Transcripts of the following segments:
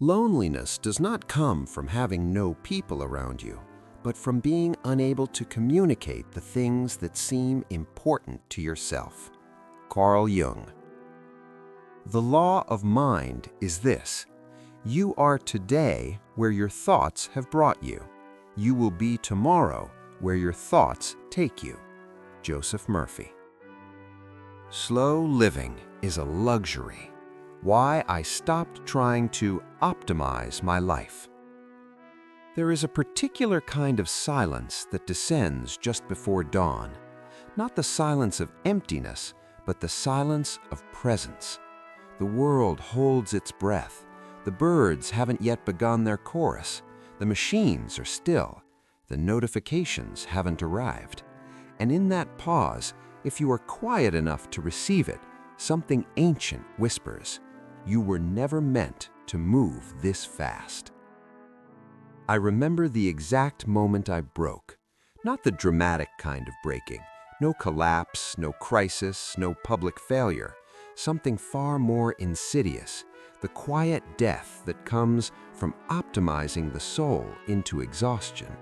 Loneliness does not come from having no people around you, but from being unable to communicate the things that seem important to yourself. Carl Jung. The law of mind is this: you are today where your thoughts have brought you. You will be tomorrow where your thoughts take you. Joseph Murphy. Slow living is a luxury. Why I stopped trying to optimize my life. There is a particular kind of silence that descends just before dawn. Not the silence of emptiness, but the silence of presence. The world holds its breath. The birds haven't yet begun their chorus. The machines are still. The notifications haven't arrived. And in that pause, if you are quiet enough to receive it, something ancient whispers, "You were never meant to move this fast." I remember the exact moment I broke. Not the dramatic kind of breaking. No collapse, no crisis, no public failure. Something far more insidious. The quiet death that comes from optimizing the soul into exhaustion.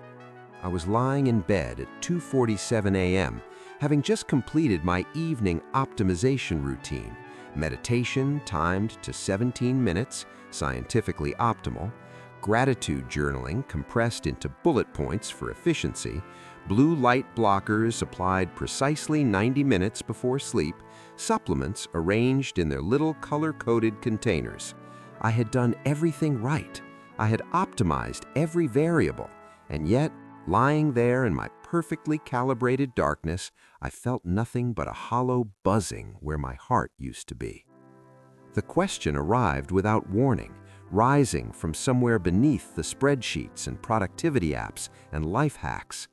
I was lying in bed at 2:47 a.m., having just completed my evening optimization routine. Meditation timed to 17 minutes, scientifically optimal. Gratitude journaling compressed into bullet points for efficiency. Blue light blockers applied precisely 90 minutes before sleep. Supplements arranged in their little color-coded containers. I had done everything right. I had optimized every variable. And yet, lying there in my perfectly calibrated darkness, I felt nothing but a hollow buzzing where my heart used to be. The question arrived without warning, rising from somewhere beneath the spreadsheets and productivity apps and life hacks.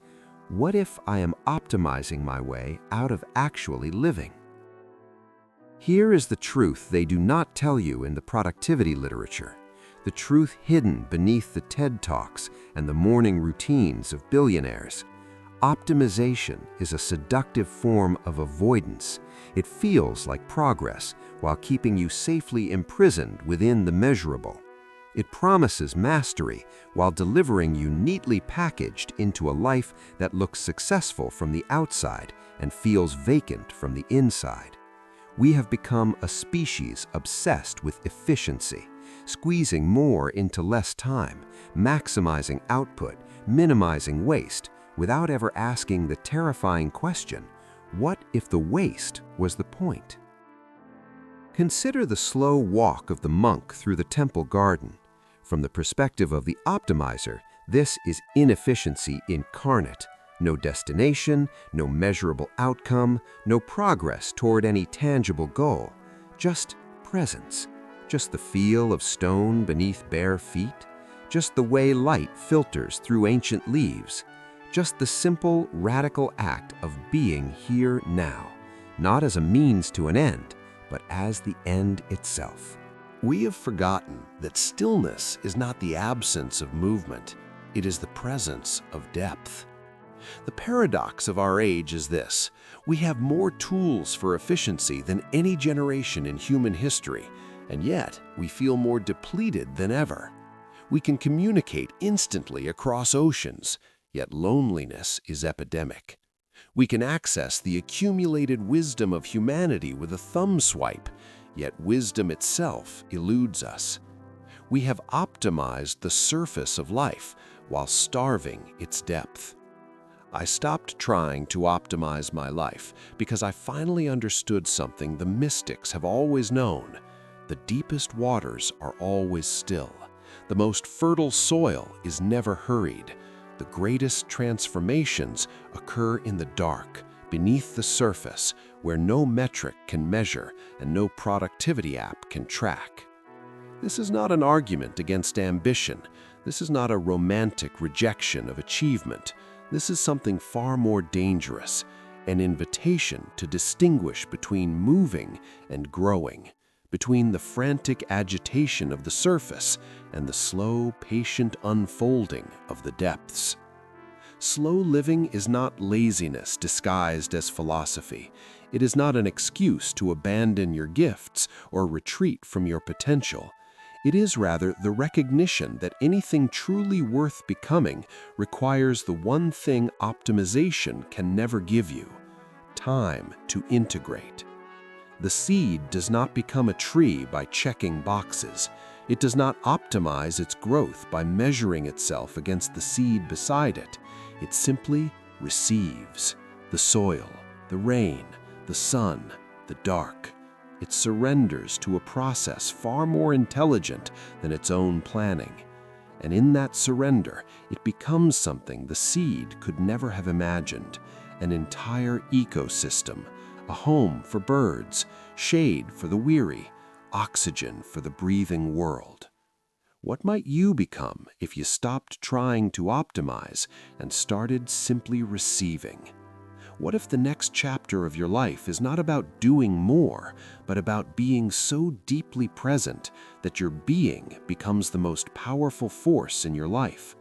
What if I am optimizing my way out of actually living? Here is the truth they do not tell you in the productivity literature. The truth hidden beneath the TED Talks and the morning routines of billionaires. Optimization is a seductive form of avoidance. It feels like progress while keeping you safely imprisoned within the measurable. It promises mastery while delivering you neatly packaged into a life that looks successful from the outside and feels vacant from the inside. We have become a species obsessed with efficiency, squeezing more into less time, maximizing output, minimizing waste, without ever asking the terrifying question, what if the waste was the point? Consider the slow walk of the monk through the temple garden. From the perspective of the optimizer, this is inefficiency incarnate. No destination, no measurable outcome, no progress toward any tangible goal. Just presence. Just the feel of stone beneath bare feet. Just the way light filters through ancient leaves. Just the simple, radical act of being here now, not as a means to an end, but as the end itself. We have forgotten that stillness is not the absence of movement, it is the presence of depth. The paradox of our age is this: we have more tools for efficiency than any generation in human history, and yet we feel more depleted than ever. We can communicate instantly across oceans, yet loneliness is epidemic. We can access the accumulated wisdom of humanity with a thumb swipe, yet wisdom itself eludes us. We have optimized the surface of life while starving its depth. I stopped trying to optimize my life because I finally understood something the mystics have always known. The deepest waters are always still. The most fertile soil is never hurried. The greatest transformations occur in the dark, beneath the surface, where no metric can measure and no productivity app can track. This is not an argument against ambition. This is not a romantic rejection of achievement. This is something far more dangerous, an invitation to distinguish between moving and growing, between the frantic agitation of the surface and the slow, patient unfolding of the depths. Slow living is not laziness disguised as philosophy. It is not an excuse to abandon your gifts or retreat from your potential. It is rather the recognition that anything truly worth becoming requires the one thing optimization can never give you: time to integrate. The seed does not become a tree by checking boxes. It does not optimize its growth by measuring itself against the seed beside it. It simply receives the soil, the rain, the sun, the dark. It surrenders to a process far more intelligent than its own planning. And in that surrender, it becomes something the seed could never have imagined: an entire ecosystem, a home for birds, shade for the weary, oxygen for the breathing world. What might you become if you stopped trying to optimize and started simply receiving? What if the next chapter of your life is not about doing more, but about being so deeply present that your being becomes the most powerful force in your life?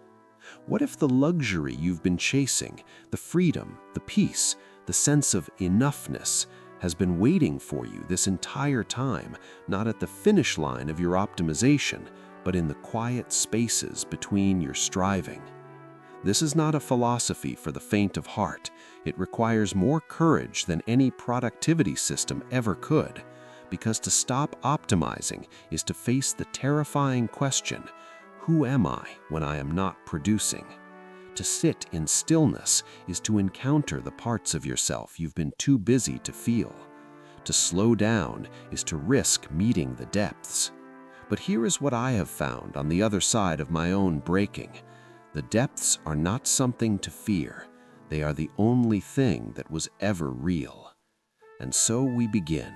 What if the luxury you've been chasing, the freedom, the peace, the sense of enoughness, has been waiting for you this entire time, not at the finish line of your optimization, but in the quiet spaces between your striving? This is not a philosophy for the faint of heart. It requires more courage than any productivity system ever could, because to stop optimizing is to face the terrifying question: who am I when I am not producing? To sit in stillness is to encounter the parts of yourself you've been too busy to feel. To slow down is to risk meeting the depths. But here is what I have found on the other side of my own breaking. The depths are not something to fear. They are the only thing that was ever real. And so we begin,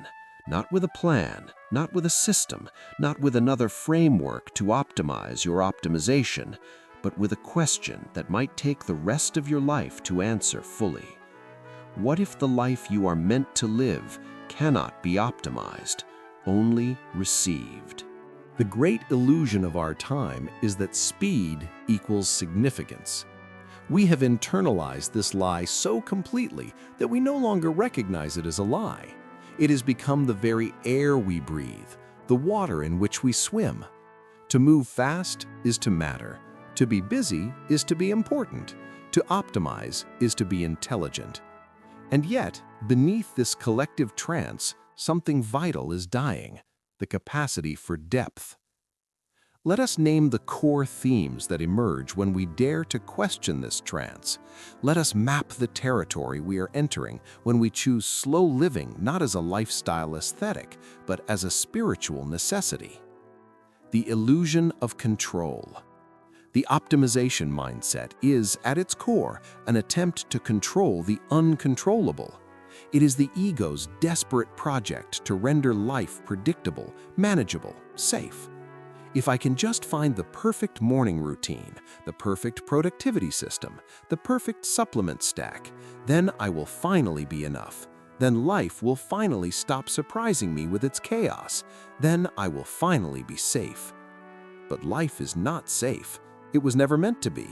not with a plan, not with a system, not with another framework to optimize your optimization, but with a question that might take the rest of your life to answer fully. What if the life you are meant to live cannot be optimized, only received? The great illusion of our time is that speed equals significance. We have internalized this lie so completely that we no longer recognize it as a lie. It has become the very air we breathe, the water in which we swim. To move fast is to matter. To be busy is to be important. To optimize is to be intelligent. And yet, beneath this collective trance, something vital is dying: the capacity for depth. Let us name the core themes that emerge when we dare to question this trance. Let us map the territory we are entering when we choose slow living not as a lifestyle aesthetic, but as a spiritual necessity. The illusion of control. The optimization mindset is, at its core, an attempt to control the uncontrollable. It is the ego's desperate project to render life predictable, manageable, safe. If I can just find the perfect morning routine, the perfect productivity system, the perfect supplement stack, then I will finally be enough. Then life will finally stop surprising me with its chaos. Then I will finally be safe. But life is not safe. It was never meant to be.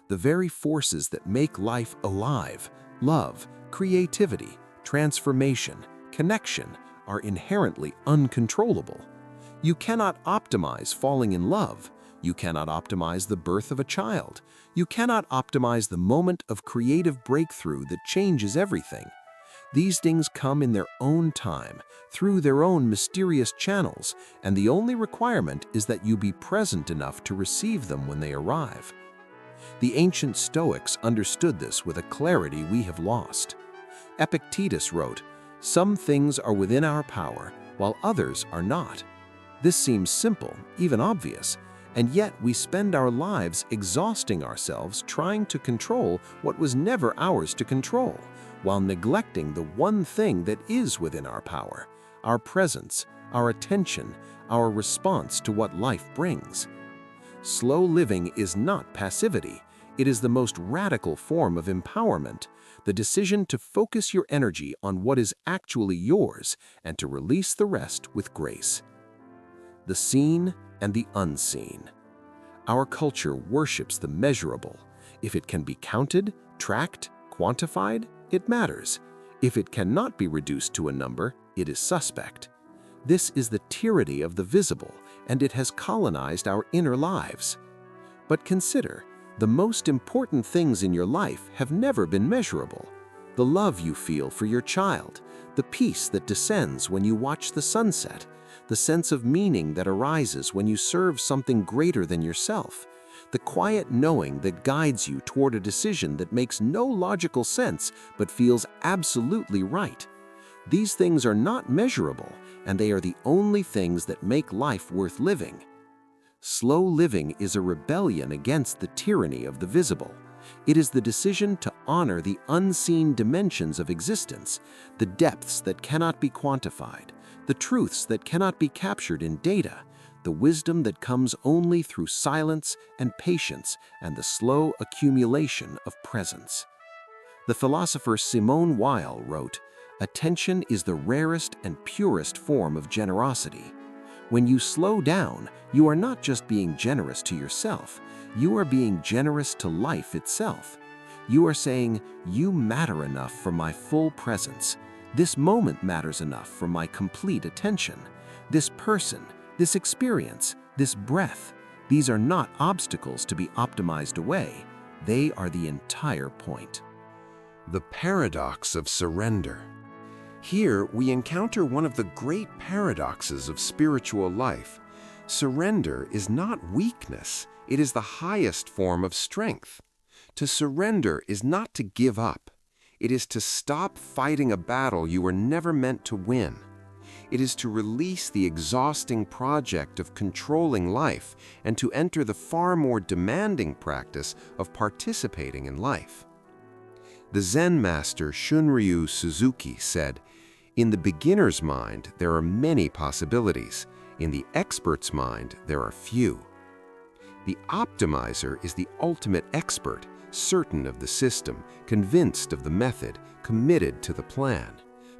The very forces that make life alive, love, creativity, transformation, connection, are inherently uncontrollable. You cannot optimize falling in love. You cannot optimize the birth of a child. You cannot optimize the moment of creative breakthrough that changes everything. These things come in their own time, through their own mysterious channels, and the only requirement is that you be present enough to receive them when they arrive. The ancient Stoics understood this with a clarity we have lost. Epictetus wrote, "Some things are within our power, while others are not." This seems simple, even obvious, and yet we spend our lives exhausting ourselves trying to control what was never ours to control, while neglecting the one thing that is within our power: our presence, our attention, our response to what life brings. Slow living is not passivity. It is the most radical form of empowerment, the decision to focus your energy on what is actually yours and to release the rest with grace. The seen and the unseen. Our culture worships the measurable. If it can be counted, tracked, quantified, it matters. If it cannot be reduced to a number, it is suspect. This is the tyranny of the visible, and it has colonized our inner lives. But consider, the most important things in your life have never been measurable. The love you feel for your child, the peace that descends when you watch the sunset, the sense of meaning that arises when you serve something greater than yourself, the quiet knowing that guides you toward a decision that makes no logical sense but feels absolutely right. These things are not measurable, and they are the only things that make life worth living. Slow living is a rebellion against the tyranny of the visible. It is the decision to honor the unseen dimensions of existence, the depths that cannot be quantified, the truths that cannot be captured in data, the wisdom that comes only through silence and patience and the slow accumulation of presence. The philosopher Simone Weil wrote, "Attention is the rarest and purest form of generosity." When you slow down, you are not just being generous to yourself, you are being generous to life itself. You are saying, "You matter enough for my full presence. This moment matters enough for my complete attention. This person, this experience, this breath, these are not obstacles to be optimized away. They are the entire point." The paradox of surrender. Here we encounter one of the great paradoxes of spiritual life. Surrender is not weakness, it is the highest form of strength. To surrender is not to give up. It is to stop fighting a battle you were never meant to win. It is to release the exhausting project of controlling life and to enter the far more demanding practice of participating in life. The Zen master Shunryu Suzuki said, "In the beginner's mind, there are many possibilities. In the expert's mind, there are few." The optimizer is the ultimate expert, certain of the system, convinced of the method, committed to the plan.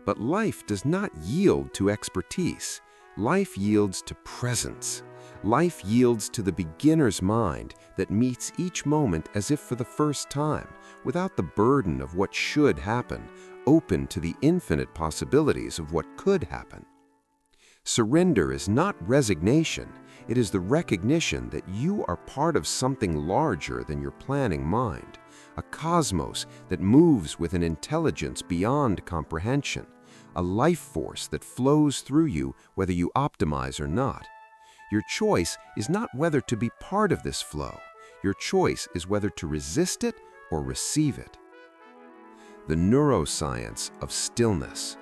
But life does not yield to expertise. Life yields to presence. Life yields to the beginner's mind that meets each moment as if for the first time, without the burden of what should happen, open to the infinite possibilities of what could happen. Surrender is not resignation, it is the recognition that you are part of something larger than your planning mind, a cosmos that moves with an intelligence beyond comprehension, a life force that flows through you whether you optimize or not. Your choice is not whether to be part of this flow. Your choice is whether to resist it or receive it. The neuroscience of stillness.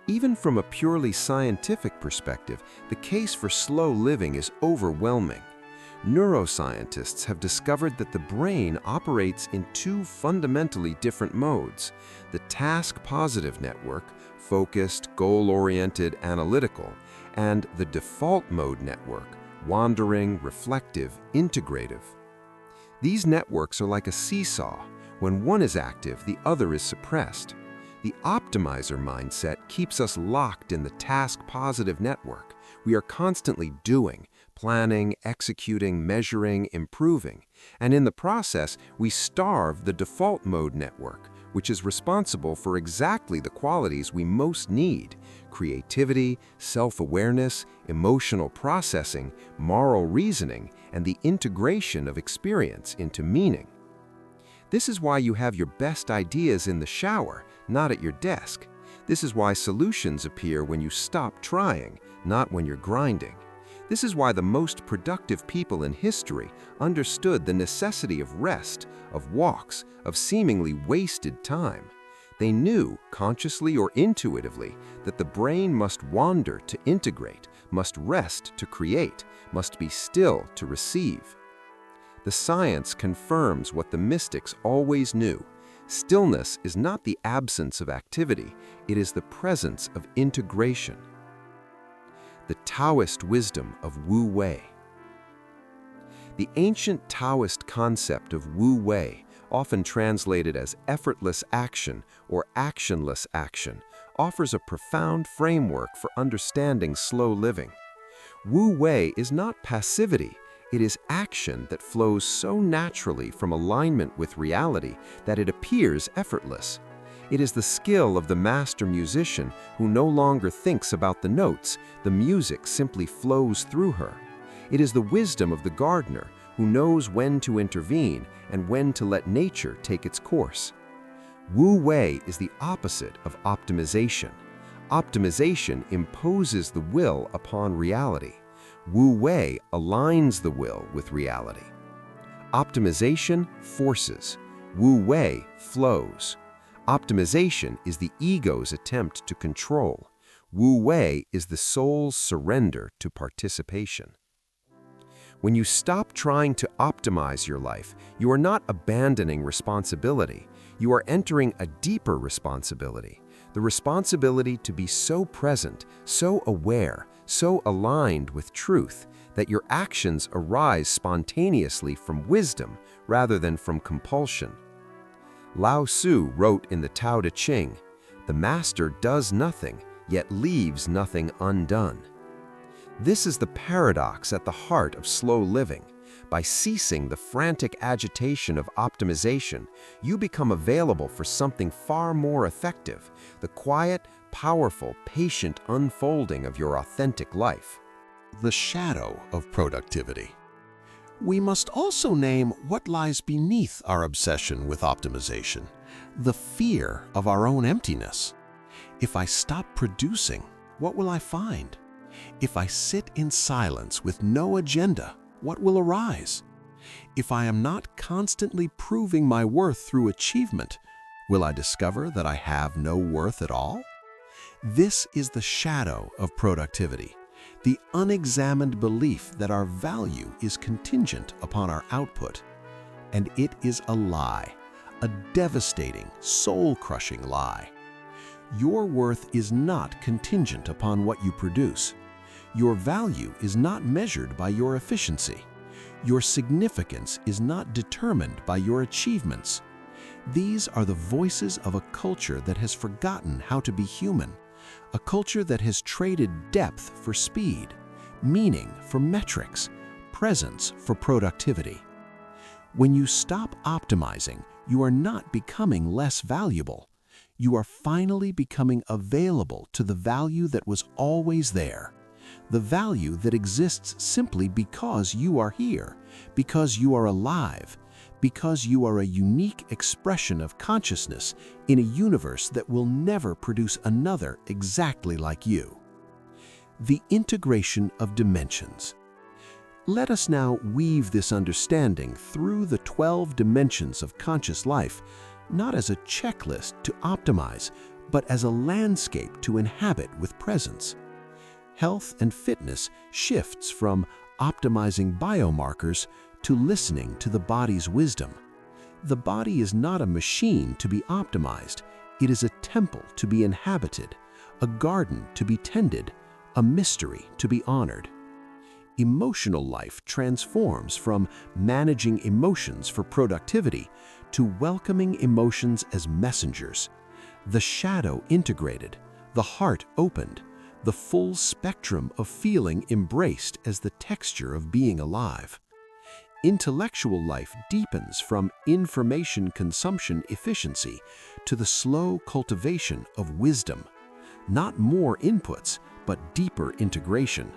Even from a purely scientific perspective, the case for slow living is overwhelming. Neuroscientists have discovered that the brain operates in two fundamentally different modes: the task-positive network, focused, goal-oriented, analytical, and the default mode network, wandering, reflective, integrative. These networks are like a seesaw. When one is active, the other is suppressed. The optimizer mindset keeps us locked in the task-positive network. We are constantly doing, planning, executing, measuring, improving, and in the process, we starve the default mode network, which is responsible for exactly the qualities we most need: creativity, self-awareness, emotional processing, moral reasoning, and the integration of experience into meaning. This is why you have your best ideas in the shower, not at your desk. This is why solutions appear when you stop trying, not when you're grinding. This is why the most productive people in history understood the necessity of rest, of walks, of seemingly wasted time. They knew, consciously or intuitively, that the brain must wander to integrate, must rest to create, must be still to receive. The science confirms what the mystics always knew. Stillness is not the absence of activity, it is the presence of integration. The Taoist wisdom of Wu Wei. The ancient Taoist concept of Wu Wei, often translated as effortless action or actionless action, offers a profound framework for understanding slow living. Wu Wei is not passivity, it is action that flows so naturally from alignment with reality that it appears effortless. It is the skill of the master musician who no longer thinks about the notes, the music simply flows through her. It is the wisdom of the gardener who knows when to intervene and when to let nature take its course. Wu Wei is the opposite of optimization. Optimization imposes the will upon reality. Wu Wei aligns the will with reality. Optimization forces. Wu Wei flows. Optimization is the ego's attempt to control. Wu Wei is the soul's surrender to participation. When you stop trying to optimize your life, you are not abandoning responsibility. You are entering a deeper responsibility, the responsibility to be so present, so aware, so aligned with truth that your actions arise spontaneously from wisdom rather than from compulsion. Lao Tzu wrote in the Tao Te Ching, "The master does nothing, yet leaves nothing undone." This is the paradox at the heart of slow living. By ceasing the frantic agitation of optimization, you become available for something far more effective, the quiet, powerful, patient unfolding of your authentic life. The shadow of productivity. We must also name what lies beneath our obsession with optimization, the fear of our own emptiness. If I stop producing, what will I find? If I sit in silence with no agenda, what will arise? If I am not constantly proving my worth through achievement, will I discover that I have no worth at all? This is the shadow of productivity, the unexamined belief that our value is contingent upon our output. And it is a lie, a devastating, soul-crushing lie. Your worth is not contingent upon what you produce. Your value is not measured by your efficiency. Your significance is not determined by your achievements. These are the voices of a culture that has forgotten how to be human, a culture that has traded depth for speed, meaning for metrics, presence for productivity. When you stop optimizing, you are not becoming less valuable. You are finally becoming available to the value that was always there. The value that exists simply because you are here, because you are alive, because you are a unique expression of consciousness in a universe that will never produce another exactly like you. The integration of dimensions. Let us now weave this understanding through the 12 dimensions of conscious life, not as a checklist to optimize, but as a landscape to inhabit with presence. Health and fitness shifts from optimizing biomarkers to listening to the body's wisdom. The body is not a machine to be optimized. It is a temple to be inhabited, a garden to be tended, a mystery to be honored. Emotional life transforms from managing emotions for productivity to welcoming emotions as messengers. The shadow integrated, the heart opened, the full spectrum of feeling embraced as the texture of being alive. Intellectual life deepens from information consumption efficiency to the slow cultivation of wisdom. Not more inputs, but deeper integration.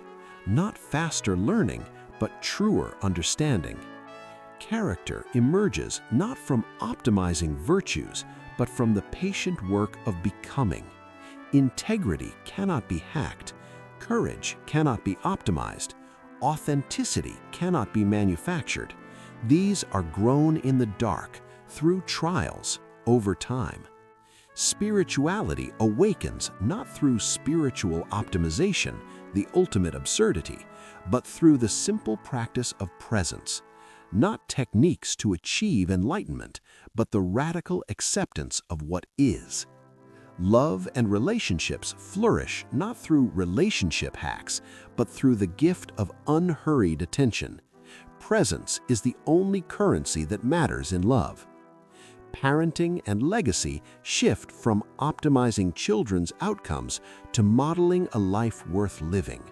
Not faster learning, but truer understanding. Character emerges not from optimizing virtues, but from the patient work of becoming. Integrity cannot be hacked. Courage cannot be optimized. Authenticity cannot be manufactured. These are grown in the dark, through trials, over time. Spirituality awakens not through spiritual optimization, the ultimate absurdity, but through the simple practice of presence. Not techniques to achieve enlightenment, but the radical acceptance of what is. Love and relationships flourish not through relationship hacks, but through the gift of unhurried attention. Presence is the only currency that matters in love. Parenting and legacy shift from optimizing children's outcomes to modeling a life worth living.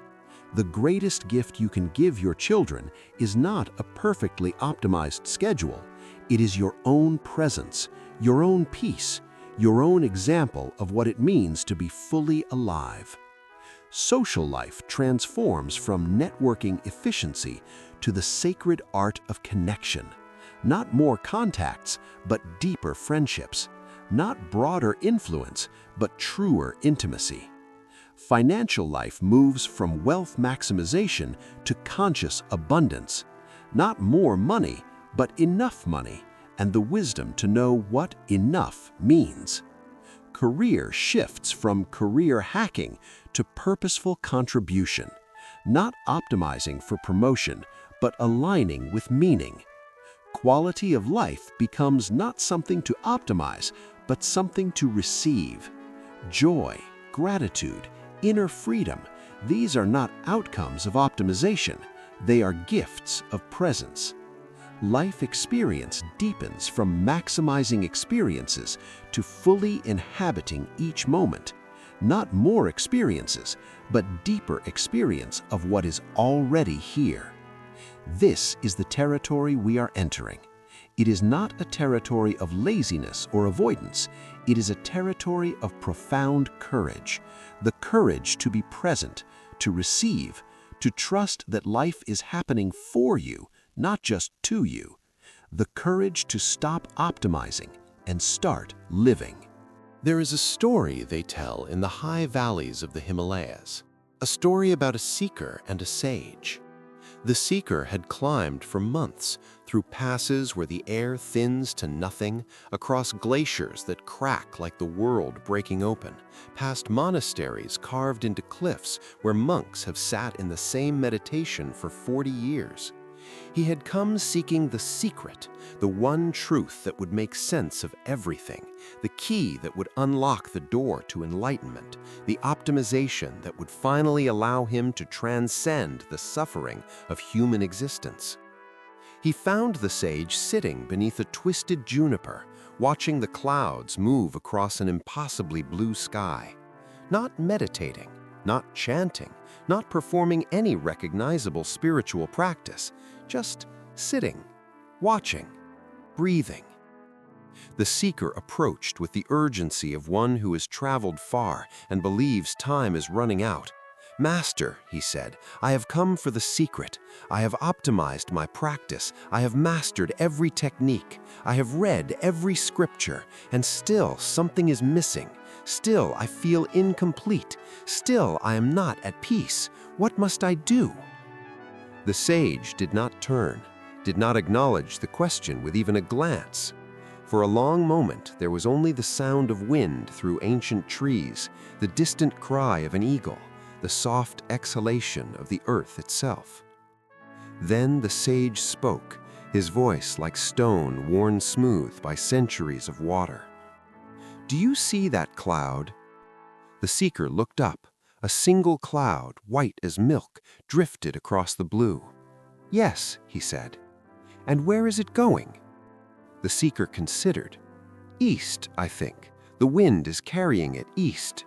The greatest gift you can give your children is not a perfectly optimized schedule. It is your own presence, your own peace, your own example of what it means to be fully alive. Social life transforms from networking efficiency to the sacred art of connection. Not more contacts, but deeper friendships. Not broader influence, but truer intimacy. Financial life moves from wealth maximization to conscious abundance. Not more money, but enough money, and the wisdom to know what enough means. Career shifts from career hacking to purposeful contribution, not optimizing for promotion, but aligning with meaning. Quality of life becomes not something to optimize, but something to receive. Joy, gratitude, inner freedom, these are not outcomes of optimization, they are gifts of presence. Life experience deepens from maximizing experiences to fully inhabiting each moment. Not more experiences, but deeper experience of what is already here. This is the territory we are entering. It is not a territory of laziness or avoidance. It is a territory of profound courage. The courage to be present, to receive, to trust that life is happening for you, not just to you. The courage to stop optimizing and start living. There is a story they tell in the high valleys of the Himalayas, a story about a seeker and a sage. The seeker had climbed for months through passes where the air thins to nothing, across glaciers that crack like the world breaking open, past monasteries carved into cliffs where monks have sat in the same meditation for 40 years. He had come seeking the secret, the one truth that would make sense of everything, the key that would unlock the door to enlightenment, the optimization that would finally allow him to transcend the suffering of human existence. He found the sage sitting beneath a twisted juniper, watching the clouds move across an impossibly blue sky. Not meditating, not chanting, not performing any recognizable spiritual practice, just sitting, watching, breathing. The seeker approached with the urgency of one who has traveled far and believes time is running out. "Master," he said, "I have come for the secret. I have optimized my practice. I have mastered every technique. I have read every scripture, and still something is missing. Still I feel incomplete. Still I am not at peace. What must I do?" The sage did not turn, did not acknowledge the question with even a glance. For a long moment, there was only the sound of wind through ancient trees, the distant cry of an eagle, the soft exhalation of the earth itself. Then the sage spoke, his voice like stone worn smooth by centuries of water. "Do you see that cloud?" The seeker looked up. A single cloud, white as milk, drifted across the blue. "Yes," he said. "And where is it going?" The seeker considered. "East, I think. The wind is carrying it east."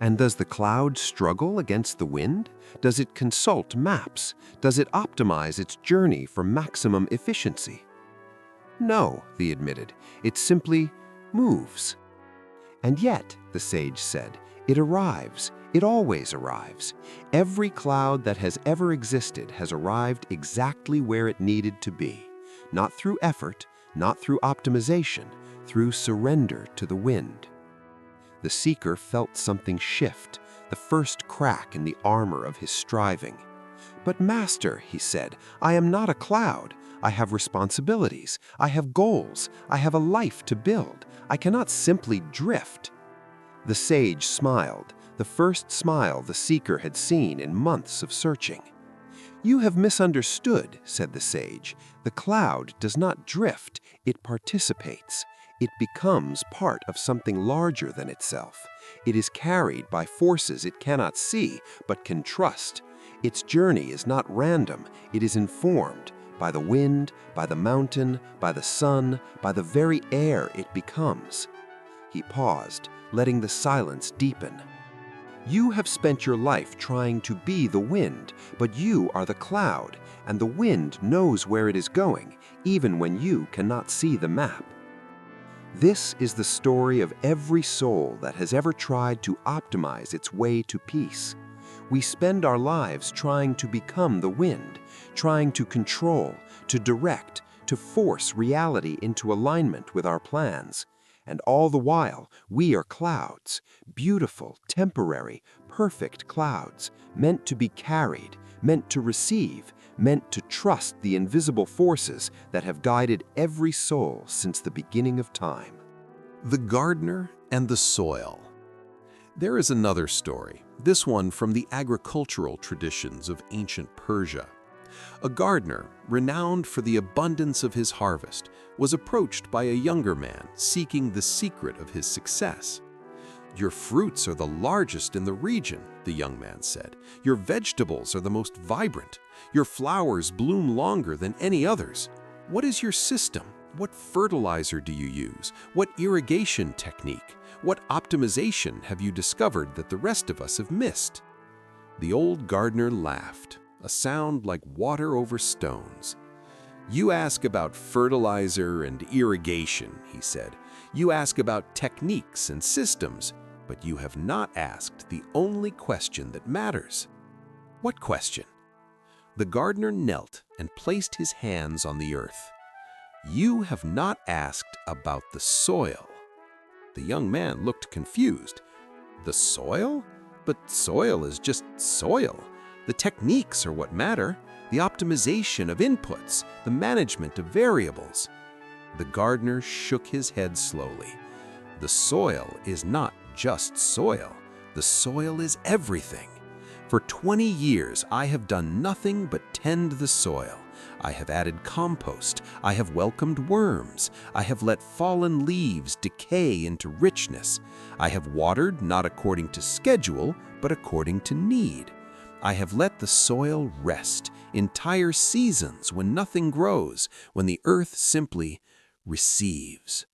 "And does the cloud struggle against the wind? Does it consult maps? Does it optimize its journey for maximum efficiency?" "No," he admitted. "It simply moves." "And yet," the sage said, "it arrives. It always arrives. Every cloud that has ever existed has arrived exactly where it needed to be. Not through effort, not through optimization, through surrender to the wind." The seeker felt something shift, the first crack in the armor of his striving. "But Master," he said, "I am not a cloud. I have responsibilities. I have goals. I have a life to build. I cannot simply drift." The sage smiled, the first smile the seeker had seen in months of searching. "You have misunderstood," said the sage. "The cloud does not drift, it participates. It becomes part of something larger than itself. It is carried by forces it cannot see, but can trust. Its journey is not random, it is informed by the wind, by the mountain, by the sun, by the very air it becomes." He paused, letting the silence deepen. "You have spent your life trying to be the wind, but you are the cloud, and the wind knows where it is going, even when you cannot see the map." This is the story of every soul that has ever tried to optimize its way to peace. We spend our lives trying to become the wind, trying to control, to direct, to force reality into alignment with our plans. And all the while, we are clouds, beautiful, temporary, perfect clouds, meant to be carried, meant to receive, meant to trust the invisible forces that have guided every soul since the beginning of time. The gardener and the soil. There is another story, this one from the agricultural traditions of ancient Persia. A gardener, renowned for the abundance of his harvest, was approached by a younger man seeking the secret of his success. "Your fruits are the largest in the region," the young man said. "Your vegetables are the most vibrant. Your flowers bloom longer than any others. What is your system? What fertilizer do you use? What irrigation technique? What optimization have you discovered that the rest of us have missed?" The old gardener laughed, a sound like water over stones. "You ask about fertilizer and irrigation," he said. "You ask about techniques and systems, but you have not asked the only question that matters." "What question?" The gardener knelt and placed his hands on the earth. "You have not asked about the soil." The young man looked confused. "The soil? But soil is just soil. The techniques are what matter, the optimization of inputs, the management of variables." The gardener shook his head slowly. "The soil is not just soil. The soil is everything. For 20 years, I have done nothing but tend the soil. I have added compost. I have welcomed worms. I have let fallen leaves decay into richness. I have watered not according to schedule, but according to need. I have let the soil rest, entire seasons when nothing grows, when the earth simply receives.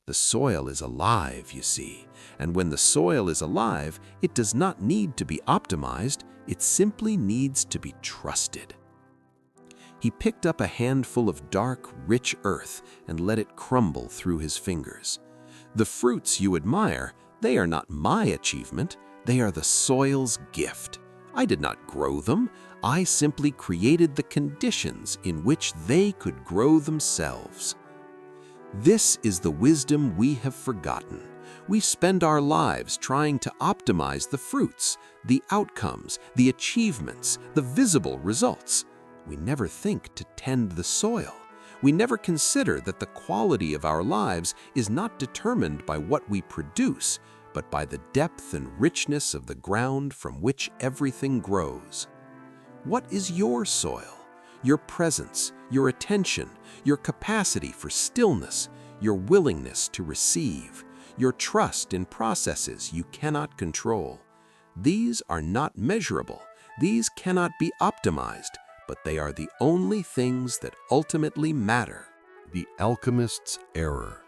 The soil is alive, you see, and when the soil is alive, it does not need to be optimized, it simply needs to be trusted." He picked up a handful of dark, rich earth and let it crumble through his fingers. "The fruits you admire, they are not my achievement, they are the soil's gift. I did not grow them, I simply created the conditions in which they could grow themselves." This is the wisdom we have forgotten. We spend our lives trying to optimize the fruits, the outcomes, the achievements, the visible results. We never think to tend the soil. We never consider that the quality of our lives is not determined by what we produce, but by the depth and richness of the ground from which everything grows. What is your soil? Your presence, your attention, your capacity for stillness, your willingness to receive, your trust in processes you cannot control. These are not measurable. These cannot be optimized, but they are the only things that ultimately matter. The alchemist's error.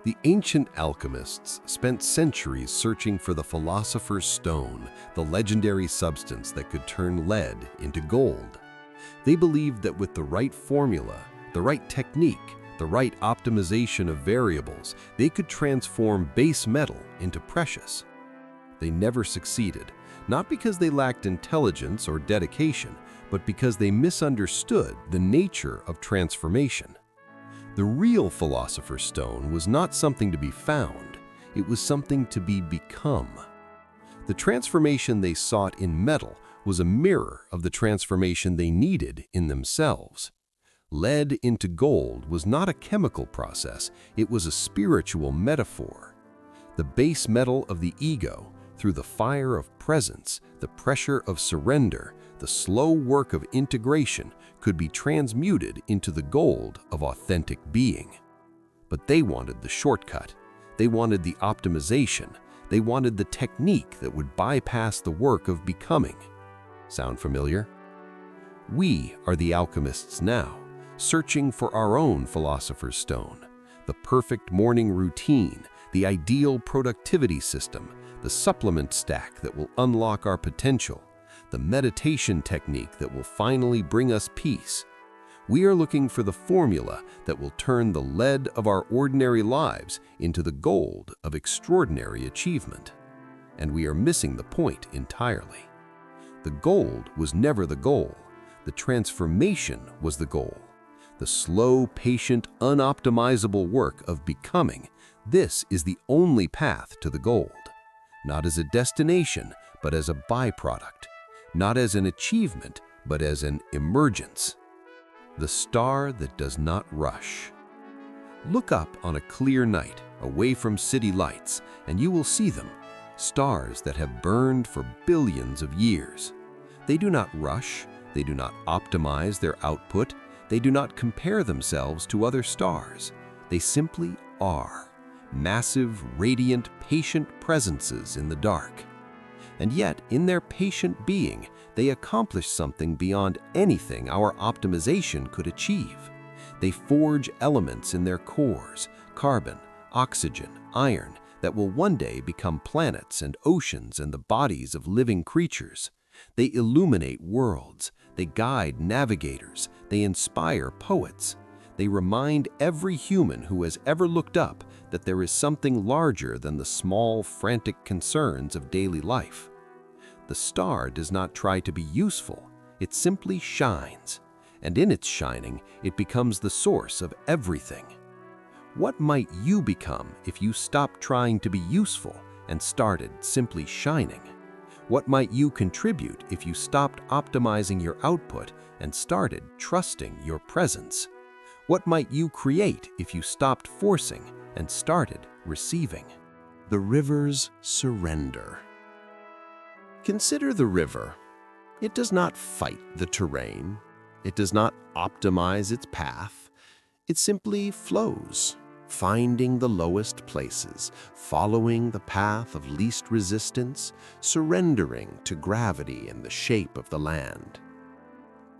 The ancient alchemists spent centuries searching for the philosopher's stone, the legendary substance that could turn lead into gold. They believed that with the right formula, the right technique, the right optimization of variables, they could transform base metal into precious. They never succeeded, not because they lacked intelligence or dedication, but because they misunderstood the nature of transformation. The real philosopher's stone was not something to be found, it was something to be become. The transformation they sought in metal was a mirror of the transformation they needed in themselves. Lead into gold was not a chemical process, it was a spiritual metaphor. The base metal of the ego, through the fire of presence, the pressure of surrender, the slow work of integration, could be transmuted into the gold of authentic being. But they wanted the shortcut. They wanted the optimization. They wanted the technique that would bypass the work of becoming. Sound familiar? We are the alchemists now, searching for our own philosopher's stone, the perfect morning routine, the ideal productivity system, the supplement stack that will unlock our potential, the meditation technique that will finally bring us peace. We are looking for the formula that will turn the lead of our ordinary lives into the gold of extraordinary achievement. And we are missing the point entirely. The gold was never the goal. The transformation was the goal. The slow, patient, unoptimizable work of becoming, this is the only path to the gold. Not as a destination, but as a byproduct. Not as an achievement, but as an emergence. The star that does not rush. Look up on a clear night, away from city lights, and you will see them, stars that have burned for billions of years. They do not rush, they do not optimize their output, they do not compare themselves to other stars. They simply are, massive, radiant, patient presences in the dark. And yet, in their patient being, they accomplish something beyond anything our optimization could achieve. They forge elements in their cores, carbon, oxygen, iron, that will one day become planets and oceans and the bodies of living creatures. They illuminate worlds, they guide navigators, they inspire poets. They remind every human who has ever looked up that there is something larger than the small, frantic concerns of daily life. The star does not try to be useful, it simply shines. And in its shining, it becomes the source of everything. What might you become if you stopped trying to be useful and started simply shining? What might you contribute if you stopped optimizing your output and started trusting your presence? What might you create if you stopped forcing and started receiving? The river's surrender. Consider the river. It does not fight the terrain. It does not optimize its path. It simply flows, finding the lowest places, following the path of least resistance, surrendering to gravity and the shape of the land.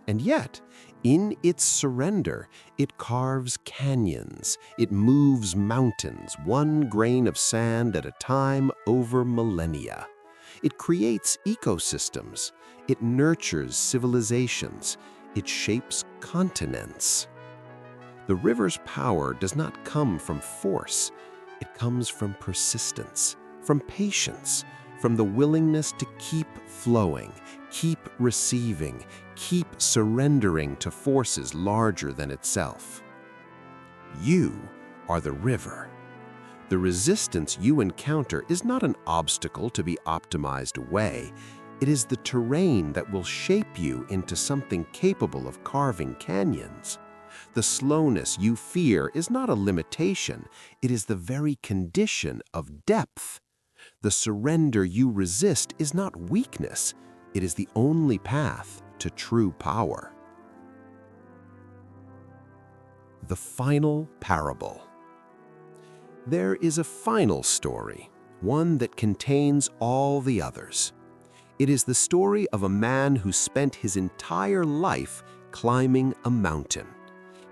And yet, in its surrender, it carves canyons, it moves mountains, one grain of sand at a time over millennia. It creates ecosystems, it nurtures civilizations, it shapes continents. The river's power does not come from force, it comes from persistence, from patience, from the willingness to keep flowing, keep receiving, keep surrendering to forces larger than itself. You are the river. The resistance you encounter is not an obstacle to be optimized away. It is the terrain that will shape you into something capable of carving canyons. The slowness you fear is not a limitation, it is the very condition of depth. The surrender you resist is not weakness, it is the only path to true power. The final parable. There is a final story, one that contains all the others. It is the story of a man who spent his entire life climbing a mountain.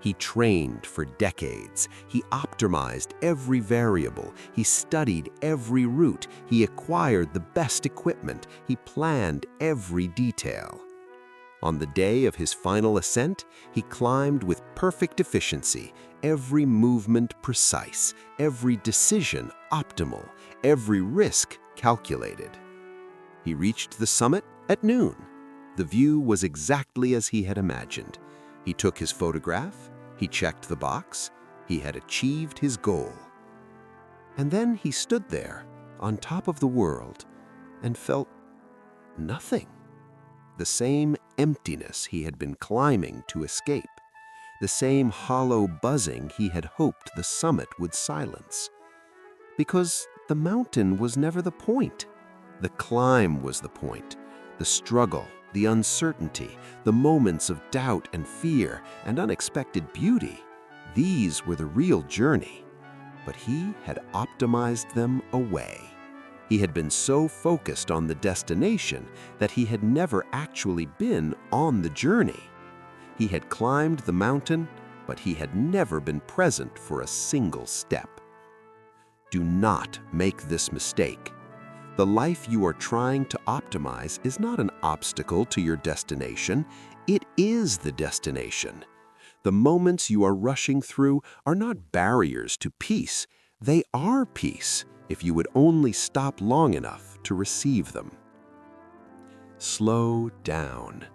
He trained for decades. He optimized every variable. He studied every route. He acquired the best equipment. He planned every detail. On the day of his final ascent, he climbed with perfect efficiency, every movement precise, every decision optimal, every risk calculated. He reached the summit at noon. The view was exactly as he had imagined. He took his photograph, he checked the box, he had achieved his goal. And then he stood there, on top of the world, and felt nothing. The same emptiness he had been climbing to escape, the same hollow buzzing he had hoped the summit would silence. Because the mountain was never the point. The climb was the point, the struggle, the uncertainty, the moments of doubt and fear and unexpected beauty. These were the real journey. But he had optimized them away. He had been so focused on the destination that he had never actually been on the journey. He had climbed the mountain, but he had never been present for a single step. Do not make this mistake. The life you are trying to optimize is not an obstacle to your destination. It is the destination. The moments you are rushing through are not barriers to peace. They are peace if you would only stop long enough to receive them. Slow down,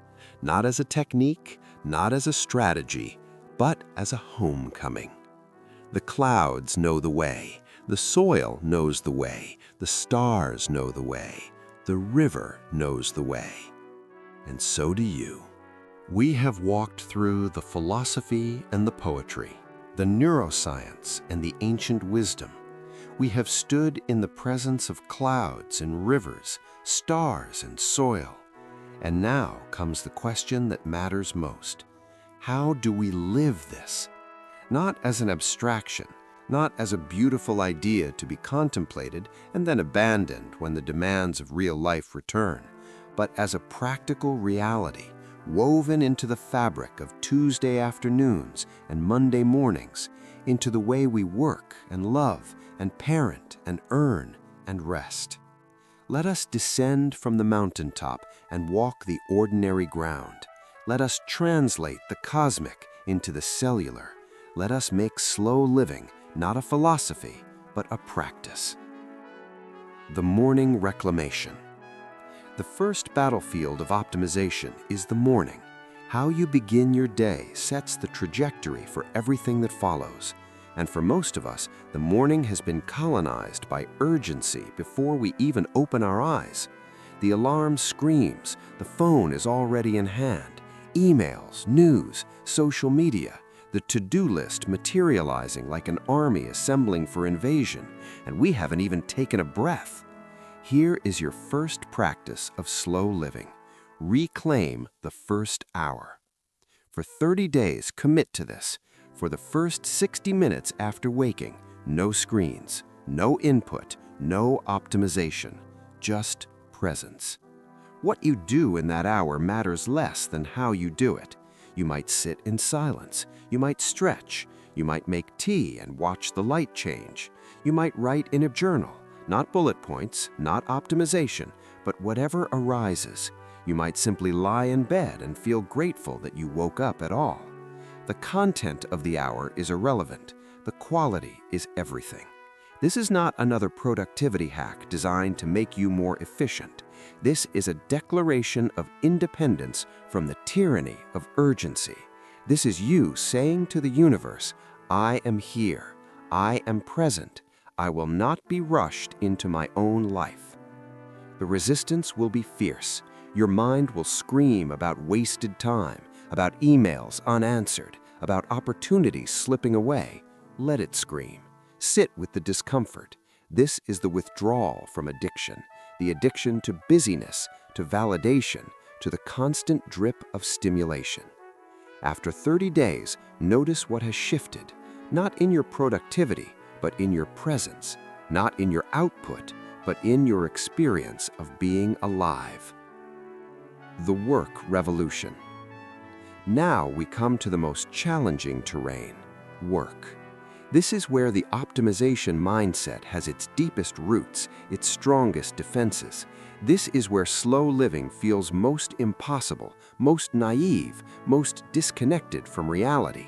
not as a technique, not as a strategy, but as a homecoming. The clouds know the way, the soil knows the way, the stars know the way, the river knows the way, and so do you. We have walked through the philosophy and the poetry, the neuroscience and the ancient wisdom. We have stood in the presence of clouds and rivers, stars and soil. And now comes the question that matters most. How do we live this? Not as an abstraction, not as a beautiful idea to be contemplated and then abandoned when the demands of real life return, but as a practical reality woven into the fabric of Tuesday afternoons and Monday mornings, into the way we work and love and parent and earn and rest. Let us descend from the mountaintop and walk the ordinary ground. Let us translate the cosmic into the cellular. Let us make slow living not a philosophy, but a practice. The morning reclamation. The first battlefield of optimization is the morning. How you begin your day sets the trajectory for everything that follows. And for most of us, the morning has been colonized by urgency before we even open our eyes. The alarm screams, the phone is already in hand, emails, news, social media, the to-do list materializing like an army assembling for invasion, and we haven't even taken a breath. Here is your first practice of slow living. Reclaim the first hour. For 30 days, commit to this. For the first 60 minutes after waking, no screens, no input, no optimization, just presence. What you do in that hour matters less than how you do it. You might sit in silence, you might stretch, you might make tea and watch the light change. You might write in a journal, not bullet points, not optimization, but whatever arises. You might simply lie in bed and feel grateful that you woke up at all. The content of the hour is irrelevant. The quality is everything. This is not another productivity hack designed to make you more efficient. This is a declaration of independence from the tyranny of urgency. This is you saying to the universe, I am here. I am present. I will not be rushed into my own life. The resistance will be fierce. Your mind will scream about wasted time, about emails unanswered, about opportunities slipping away. Let it scream. Sit with the discomfort. This is the withdrawal from addiction, the addiction to busyness, to validation, to the constant drip of stimulation. After 30 days, notice what has shifted, not in your productivity, but in your presence, not in your output, but in your experience of being alive. The work revolution. Now we come to the most challenging terrain, work. This is where the optimization mindset has its deepest roots, its strongest defenses. This is where slow living feels most impossible, most naive, most disconnected from reality.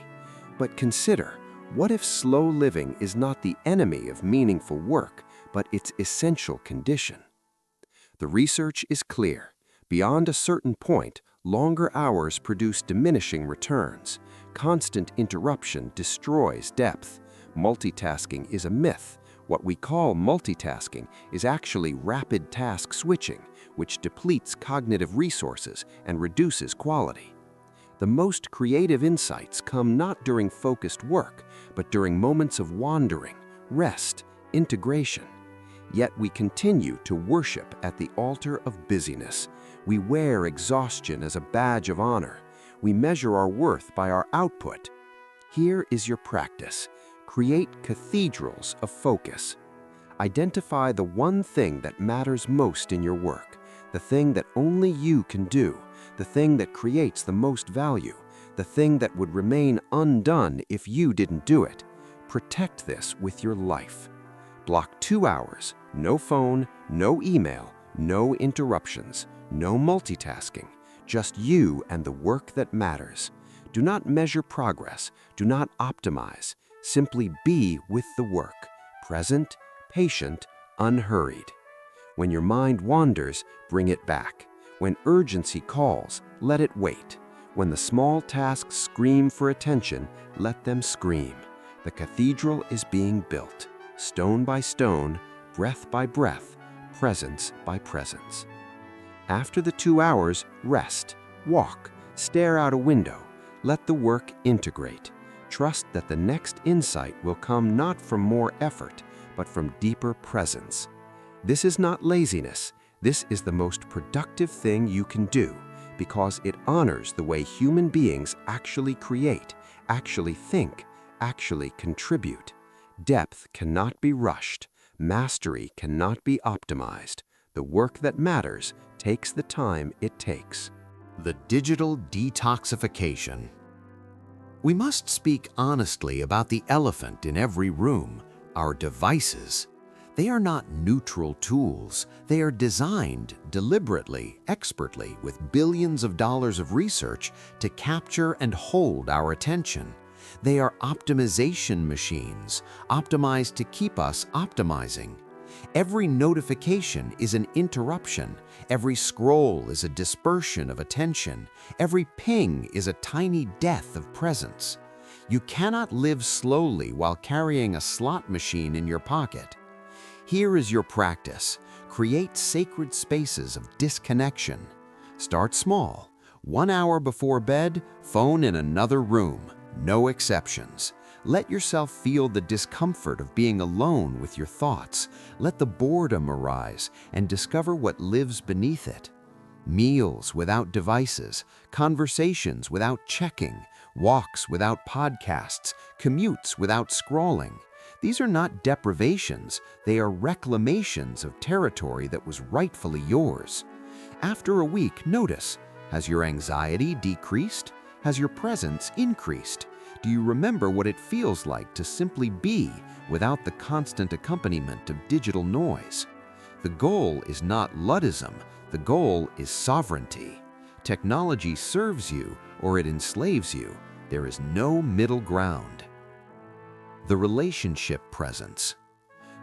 But consider, what if slow living is not the enemy of meaningful work, but its essential condition? The research is clear. Beyond a certain point, longer hours produce diminishing returns. Constant interruption destroys depth. Multitasking is a myth. What we call multitasking is actually rapid task switching, which depletes cognitive resources and reduces quality. The most creative insights come not during focused work, but during moments of wandering, rest, integration. Yet we continue to worship at the altar of busyness. We wear exhaustion as a badge of honor. We measure our worth by our output. Here is your practice. Create cathedrals of focus. Identify the one thing that matters most in your work, the thing that only you can do, the thing that creates the most value, the thing that would remain undone if you didn't do it. Protect this with your life. Block 2 hours, no phone, no email, no interruptions, no multitasking, just you and the work that matters. Do not measure progress. Do not optimize. Simply be with the work, present, patient, unhurried. When your mind wanders, bring it back. When urgency calls, let it wait. When the small tasks scream for attention, let them scream. The cathedral is being built, stone by stone, breath by breath, presence by presence. After the 2 hours, rest, walk, stare out a window. Let the work integrate. Trust that the next insight will come not from more effort, but from deeper presence. This is not laziness. This is the most productive thing you can do, because it honors the way human beings actually create, actually think, actually contribute. Depth cannot be rushed. Mastery cannot be optimized. The work that matters takes the time it takes. The digital detoxification. We must speak honestly about the elephant in every room, our devices. They are not neutral tools. They are designed deliberately, expertly, with billions of dollars of research to capture and hold our attention. They are optimization machines, optimized to keep us optimizing. Every notification is an interruption. Every scroll is a dispersion of attention. Every ping is a tiny death of presence. You cannot live slowly while carrying a slot machine in your pocket. Here is your practice. Create sacred spaces of disconnection. Start small. 1 hour before bed, phone in another room. No exceptions. Let yourself feel the discomfort of being alone with your thoughts. Let the boredom arise and discover what lives beneath it. Meals without devices, conversations without checking, walks without podcasts, commutes without scrolling. These are not deprivations, they are reclamations of territory that was rightfully yours. After a week, notice, has your anxiety decreased? Has your presence increased? Do you remember what it feels like to simply be without the constant accompaniment of digital noise? The goal is not Luddism, the goal is sovereignty. Technology serves you or it enslaves you. There is no middle ground. The relationship presence.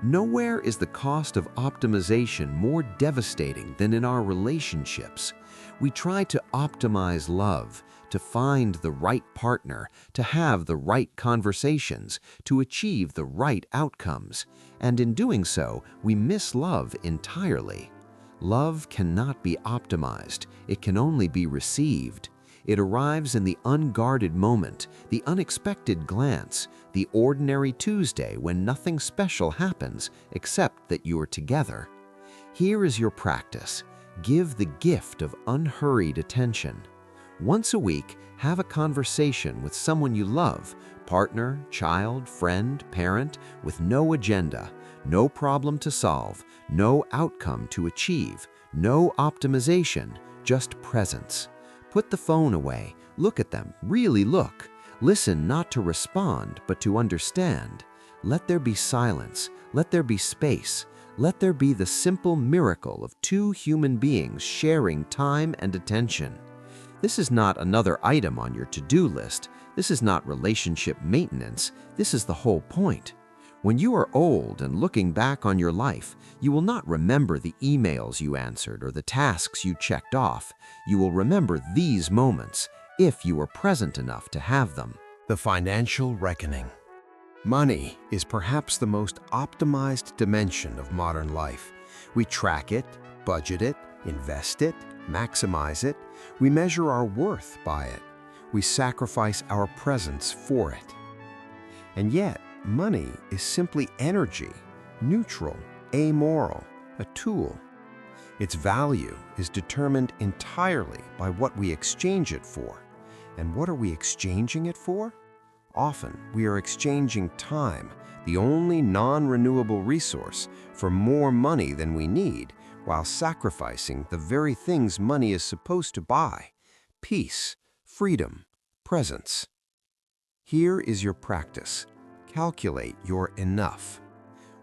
Nowhere is the cost of optimization more devastating than in our relationships. We try to optimize love, to find the right partner, to have the right conversations, to achieve the right outcomes. And in doing so, we miss love entirely. Love cannot be optimized. It can only be received. It arrives in the unguarded moment, the unexpected glance, the ordinary Tuesday when nothing special happens except that you are together. Here is your practice. Give the gift of unhurried attention. Once a week, have a conversation with someone you love, partner, child, friend, parent, with no agenda, no problem to solve, no outcome to achieve, no optimization, just presence. Put the phone away, look at them, really look. Listen not to respond, but to understand. Let there be silence, let there be space, let there be the simple miracle of two human beings sharing time and attention. This is not another item on your to-do list. This is not relationship maintenance. This is the whole point. When you are old and looking back on your life, you will not remember the emails you answered or the tasks you checked off. You will remember these moments, if you were present enough to have them. The financial reckoning. Money is perhaps the most optimized dimension of modern life. We track it, budget it, invest it, maximize it. We measure our worth by it. We sacrifice our presence for it. And yet, money is simply energy, neutral, amoral, a tool. Its value is determined entirely by what we exchange it for. And what are we exchanging it for? Often, we are exchanging time, the only non-renewable resource, for more money than we need, while sacrificing the very things money is supposed to buy: peace, freedom, presence. Here is your practice. Calculate your enough.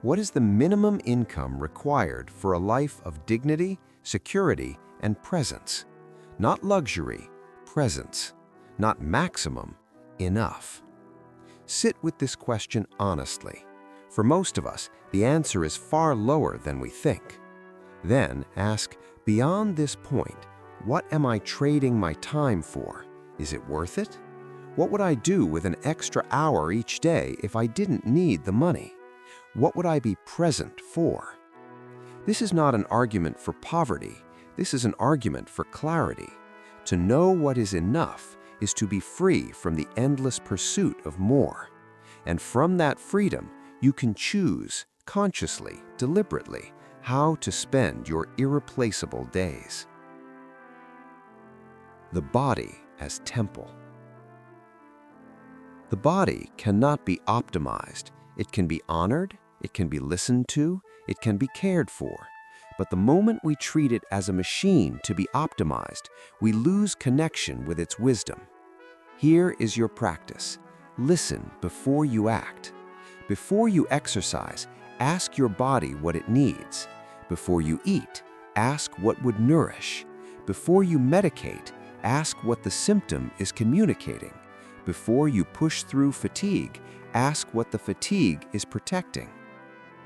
What is the minimum income required for a life of dignity, security, and presence? Not luxury, presence. not maximum, enough? Sit with this question honestly. For most of us, the answer is far lower than we think. Then ask, beyond this point, what am I trading my time for? Is it worth it? What would I do with an extra hour each day if I didn't need the money? What would I be present for? This is not an argument for poverty. This is an argument for clarity. To know what is enough is to be free from the endless pursuit of more. And from that freedom, you can choose, consciously, deliberately, how to spend your irreplaceable days. The body as temple. The body cannot be optimized. It can be honored, it can be listened to, it can be cared for. But the moment we treat it as a machine to be optimized, we lose connection with its wisdom. Here is your practice. Listen before you act. Before you exercise, ask your body what it needs. Before you eat, ask what would nourish. Before you medicate, ask what the symptom is communicating. Before you push through fatigue, ask what the fatigue is protecting.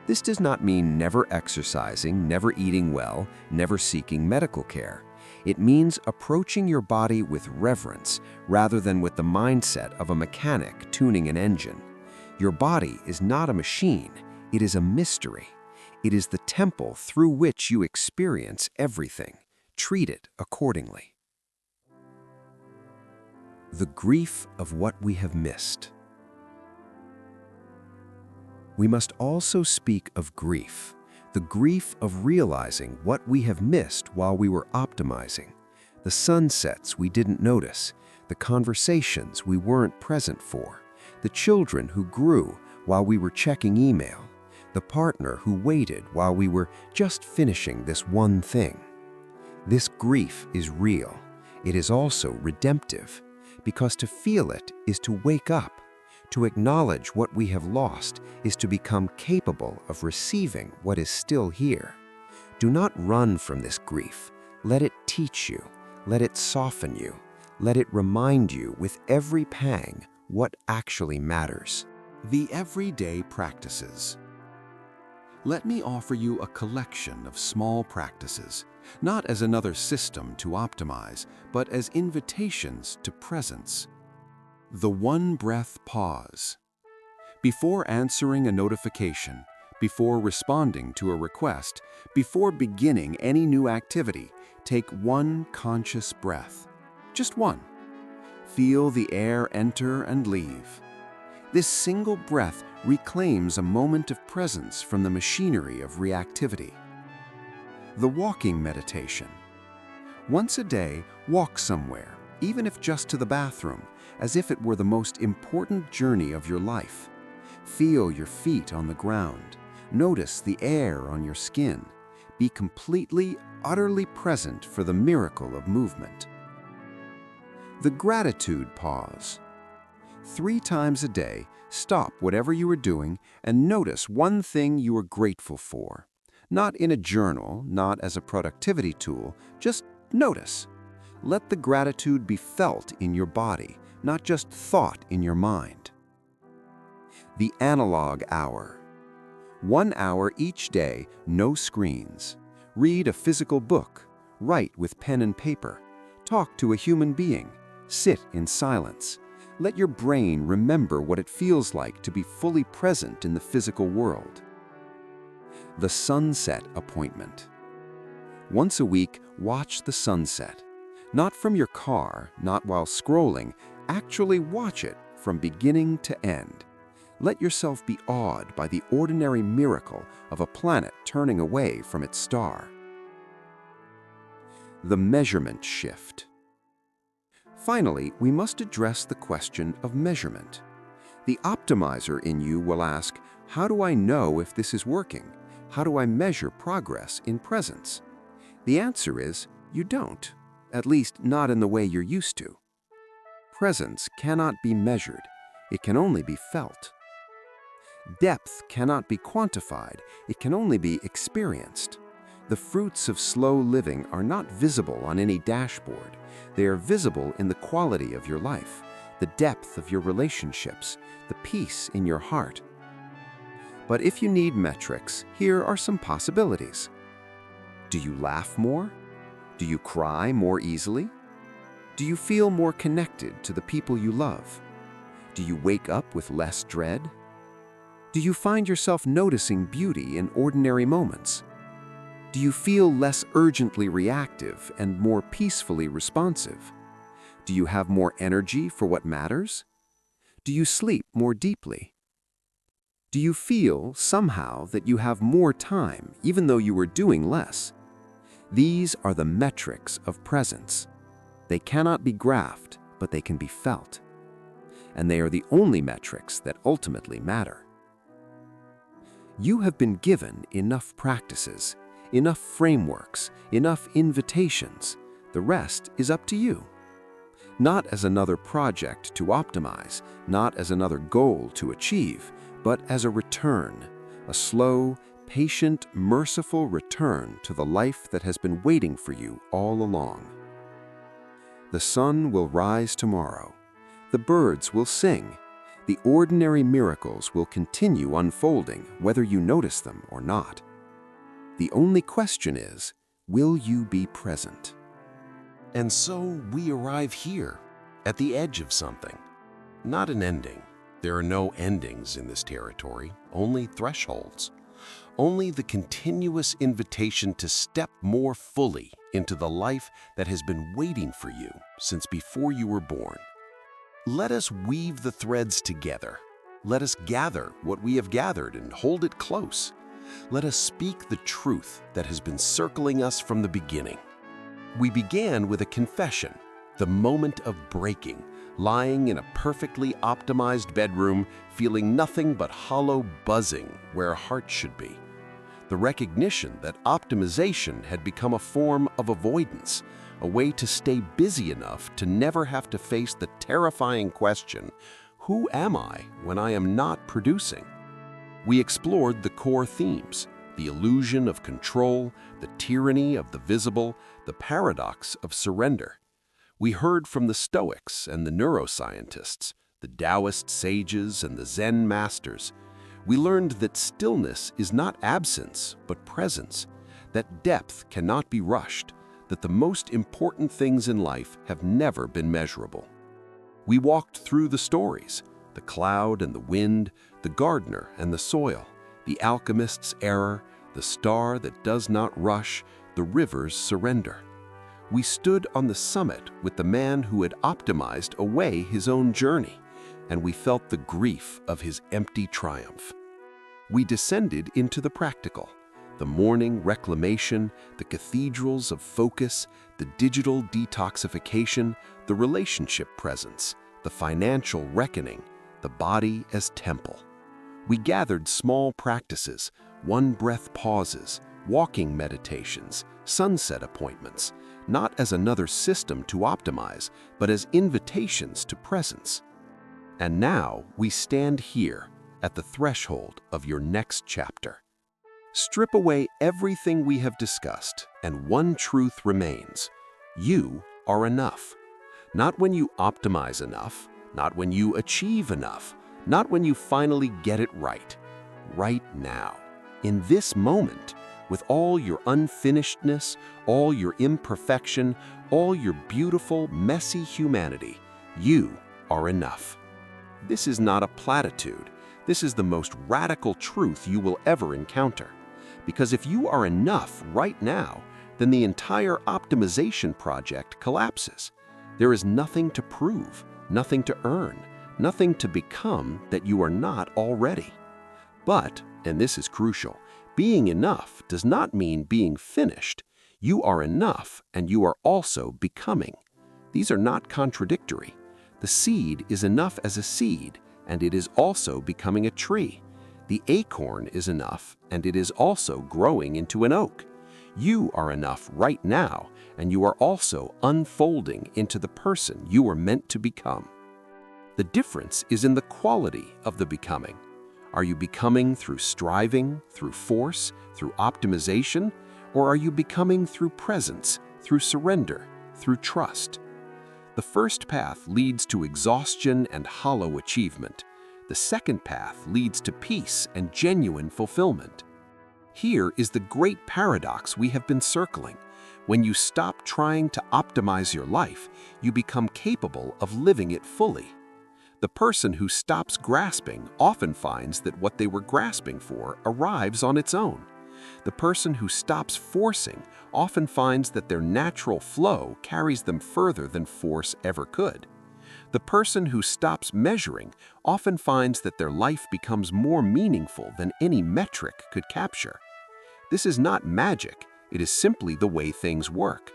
This does not mean never exercising, never eating well, never seeking medical care. It means approaching your body with reverence rather than with the mindset of a mechanic tuning an engine. Your body is not a machine, it is a mystery. It is the temple through which you experience everything. Treat it accordingly. The grief of what we have missed. We must also speak of grief, the grief of realizing what we have missed while we were optimizing, the sunsets we didn't notice, the conversations we weren't present for, the children who grew while we were checking email, the partner who waited while we were just finishing this one thing. This grief is real. It is also redemptive, because to feel it is to wake up. To acknowledge what we have lost is to become capable of receiving what is still here. Do not run from this grief. Let it teach you. Let it soften you. Let it remind you with every pang what actually matters. The everyday practices. Let me offer you a collection of small practices, not as another system to optimize, but as invitations to presence. The one-breath pause. Before answering a notification, before responding to a request, before beginning any new activity, take one conscious breath. Just one. Feel the air enter and leave. This single breath reclaims a moment of presence from the machinery of reactivity. The walking meditation. Once a day, walk somewhere, even if just to the bathroom, as if it were the most important journey of your life. Feel your feet on the ground. Notice the air on your skin. Be completely, utterly present for the miracle of movement. The gratitude pause. 3 times a day, stop whatever you are doing and notice one thing you are grateful for. Not in a journal, not as a productivity tool, just notice. Let the gratitude be felt in your body, not just thought in your mind. The analog hour. 1 hour each day, no screens. Read a physical book. Write with pen and paper. Talk to a human being. Sit in silence. Let your brain remember what it feels like to be fully present in the physical world. The sunset appointment. Once a week, watch the sunset. Not from your car, not while scrolling, actually watch it from beginning to end. Let yourself be awed by the ordinary miracle of a planet turning away from its star. The measurement shift. Finally, we must address the question of measurement. The optimizer in you will ask, how do I know if this is working? How do I measure progress in presence? The answer is, you don't, at least not in the way you're used to. Presence cannot be measured, it can only be felt. Depth cannot be quantified, it can only be experienced. The fruits of slow living are not visible on any dashboard. They are visible in the quality of your life, the depth of your relationships, the peace in your heart. But if you need metrics, here are some possibilities. Do you laugh more? Do you cry more easily? Do you feel more connected to the people you love? Do you wake up with less dread? Do you find yourself noticing beauty in ordinary moments? Do you feel less urgently reactive and more peacefully responsive? Do you have more energy for what matters? Do you sleep more deeply? Do you feel somehow that you have more time even though you were doing less? These are the metrics of presence. They cannot be graphed, but they can be felt. And they are the only metrics that ultimately matter. You have been given enough practices, enough frameworks, enough invitations. The rest is up to you. Not as another project to optimize, not as another goal to achieve, but as a return, a slow, patient, merciful return to the life that has been waiting for you all along. The sun will rise tomorrow. The birds will sing. The ordinary miracles will continue unfolding whether you notice them or not. The only question is, will you be present? And so we arrive here, at the edge of something. Not an ending. There are no endings in this territory, only thresholds. Only the continuous invitation to step more fully into the life that has been waiting for you since before you were born. Let us weave the threads together. Let us gather what we have gathered and hold it close. Let us speak the truth that has been circling us from the beginning. We began with a confession, the moment of breaking, lying in a perfectly optimized bedroom, feeling nothing but hollow buzzing where a heart should be. The recognition that optimization had become a form of avoidance, a way to stay busy enough to never have to face the terrifying question, who am I when I am not producing? We explored the core themes, the illusion of control, the tyranny of the visible, the paradox of surrender. We heard from the Stoics and the neuroscientists, the Taoist sages and the Zen masters. We learned that stillness is not absence, but presence, that depth cannot be rushed, that the most important things in life have never been measurable. We walked through the stories, the cloud and the wind, the gardener and the soil, the alchemist's error, the star that does not rush, the river's surrender. We stood on the summit with the man who had optimized away his own journey, and we felt the grief of his empty triumph. We descended into the practical, the morning reclamation, the cathedrals of focus, the digital detoxification, the relationship presence, the financial reckoning, the body as temple. We gathered small practices, one-breath pauses, walking meditations, sunset appointments, not as another system to optimize, but as invitations to presence. And now we stand here at the threshold of your next chapter. Strip away everything we have discussed, and one truth remains. You are enough. Not when you optimize enough, not when you achieve enough, not when you finally get it right. Right now, in this moment, with all your unfinishedness, all your imperfection, all your beautiful, messy humanity, you are enough. This is not a platitude. This is the most radical truth you will ever encounter. Because if you are enough right now, then the entire optimization project collapses. There is nothing to prove, nothing to earn, nothing to become that you are not already. But, and this is crucial, being enough does not mean being finished. You are enough and you are also becoming. These are not contradictory. The seed is enough as a seed, and it is also becoming a tree. The acorn is enough, and it is also growing into an oak. You are enough right now, and you are also unfolding into the person you are meant to become. The difference is in the quality of the becoming. Are you becoming through striving, through force, through optimization, Or are you becoming through presence, through surrender, through trust? The first path leads to exhaustion and hollow achievement. The second path leads to peace and genuine fulfillment. Here is the great paradox we have been circling. When you stop trying to optimize your life, you become capable of living it fully. The person who stops grasping often finds that what they were grasping for arrives on its own. The person who stops forcing often finds that their natural flow carries them further than force ever could. The person who stops measuring often finds that their life becomes more meaningful than any metric could capture. This is not magic, it is simply the way things work.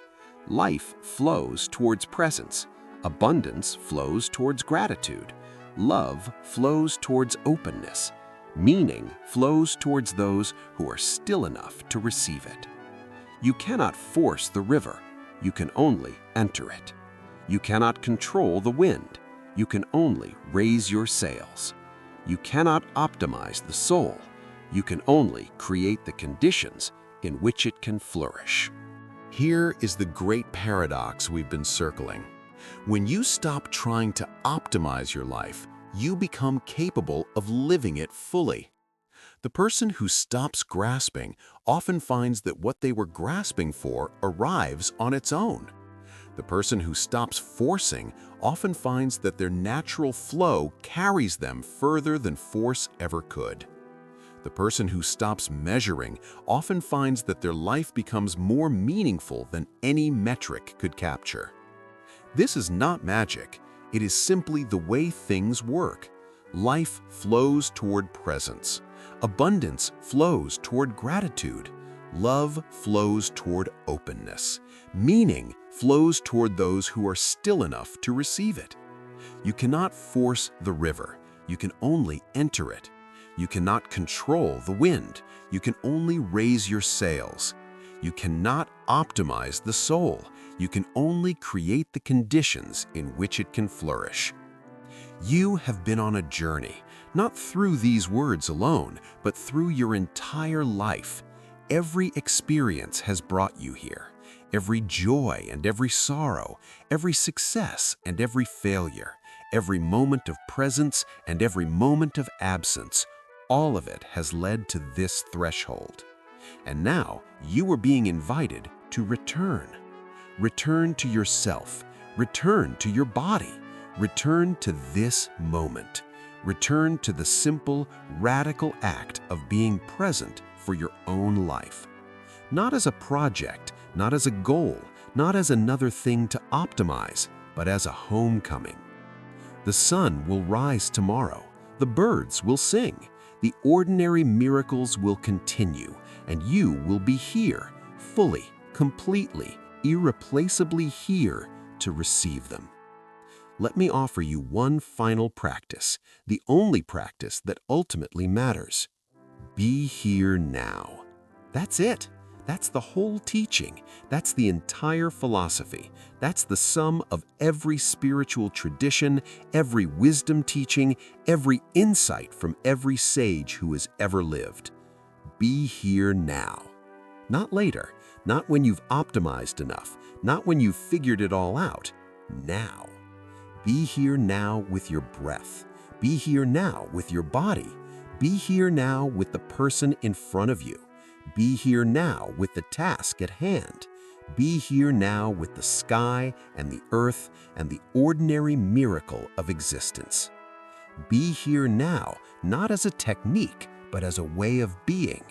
Life flows towards presence. Abundance flows towards gratitude. Love flows towards openness. Meaning flows towards those who are still enough to receive it. You cannot force the river, you can only enter it. You cannot control the wind, you can only raise your sails. You cannot optimize the soul, you can only create the conditions in which it can flourish. Here is the great paradox we've been circling. When you stop trying to optimize your life, you become capable of living it fully. The person who stops grasping often finds that what they were grasping for arrives on its own. The person who stops forcing often finds that their natural flow carries them further than force ever could. The person who stops measuring often finds that their life becomes more meaningful than any metric could capture. This is not magic, it is simply the way things work. Life flows toward presence. Abundance flows toward gratitude. Love flows toward openness. Meaning flows toward those who are still enough to receive it. You cannot force the river, you can only enter it. You cannot control the wind, you can only raise your sails. You cannot optimize the soul, you can only create the conditions in which it can flourish. You have been on a journey, not through these words alone, but through your entire life. Every experience has brought you here. Every joy and every sorrow, every success and every failure, every moment of presence and every moment of absence, all of it has led to this threshold. And now you are being invited to return. Return to yourself. Return to your body. Return to this moment. Return to the simple, radical act of being present for your own life. Not as a project, not as a goal, not as another thing to optimize, but as a homecoming. The sun will rise tomorrow. The birds will sing. The ordinary miracles will continue, and you will be here, fully, completely, irreplaceably here to receive them. Let me offer you one final practice, the only practice that ultimately matters. Be here now. That's it. That's the whole teaching. That's the entire philosophy. That's the sum of every spiritual tradition, every wisdom teaching, every insight from every sage who has ever lived. Be here now. Not later, not when you've optimized enough, not when you've figured it all out. Now. Be here now with your breath. Be here now with your body. Be here now with the person in front of you. Be here now with the task at hand. Be here now with the sky and the earth and the ordinary miracle of existence. Be here now, not as a technique, but as a way of being.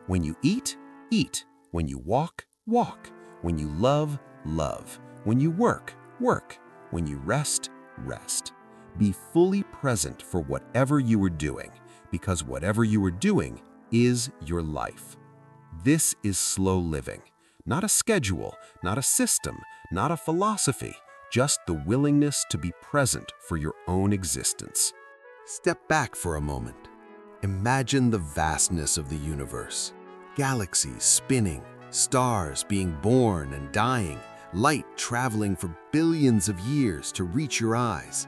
When you eat, eat. When you walk, walk. When you love, love. When you work, work. When you rest, rest. Be fully present for whatever you are doing, because whatever you are doing is your life. This is slow living, not a schedule, not a system, not a philosophy, just the willingness to be present for your own existence. Step back for a moment. Imagine the vastness of the universe. Galaxies spinning, stars being born and dying, light traveling for billions of years to reach your eyes.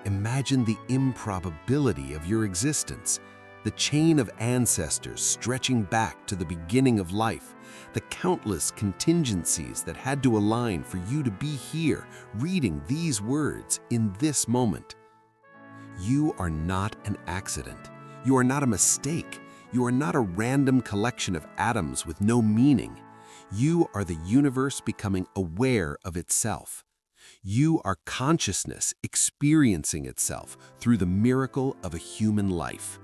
Imagine the improbability of your existence, the chain of ancestors stretching back to the beginning of life, the countless contingencies that had to align for you to be here reading these words in this moment. You are not an accident. You are not a mistake. You are not a random collection of atoms with no meaning. You are the universe becoming aware of itself. You are consciousness experiencing itself through the miracle of a human life.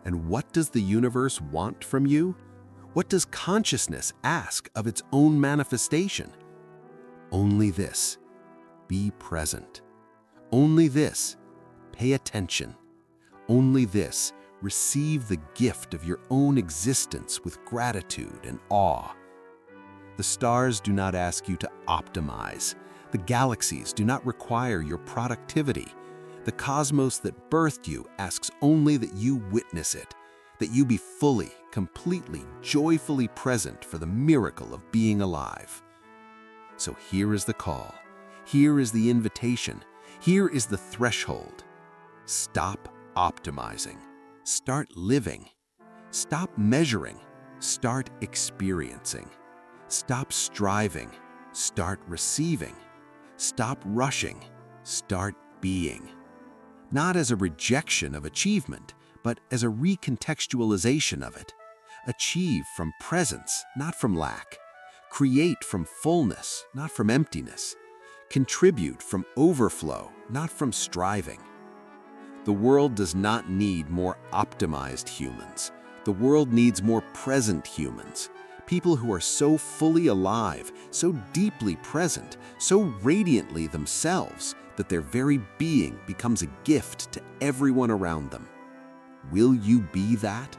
And what does the universe want from you? What does consciousness ask of its own manifestation? Only this: be present. Only this: pay attention. Only this: receive the gift of your own existence with gratitude and awe. The stars do not ask you to optimize. The galaxies do not require your productivity. The cosmos that birthed you asks only that you witness it, that you be fully, completely, joyfully present for the miracle of being alive. So here is the call. Here is the invitation. Here is the threshold. Stop optimizing. Start living. Stop measuring. Start experiencing. Stop striving. Start receiving. Stop rushing. Start being. Not as a rejection of achievement, but as a recontextualization of it. Achieve from presence, not from lack. Create from fullness, not from emptiness. Contribute from overflow, not from striving. The world does not need more optimized humans. The world needs more present humans. People who are so fully alive, so deeply present, so radiantly themselves that their very being becomes a gift to everyone around them. Will you be that?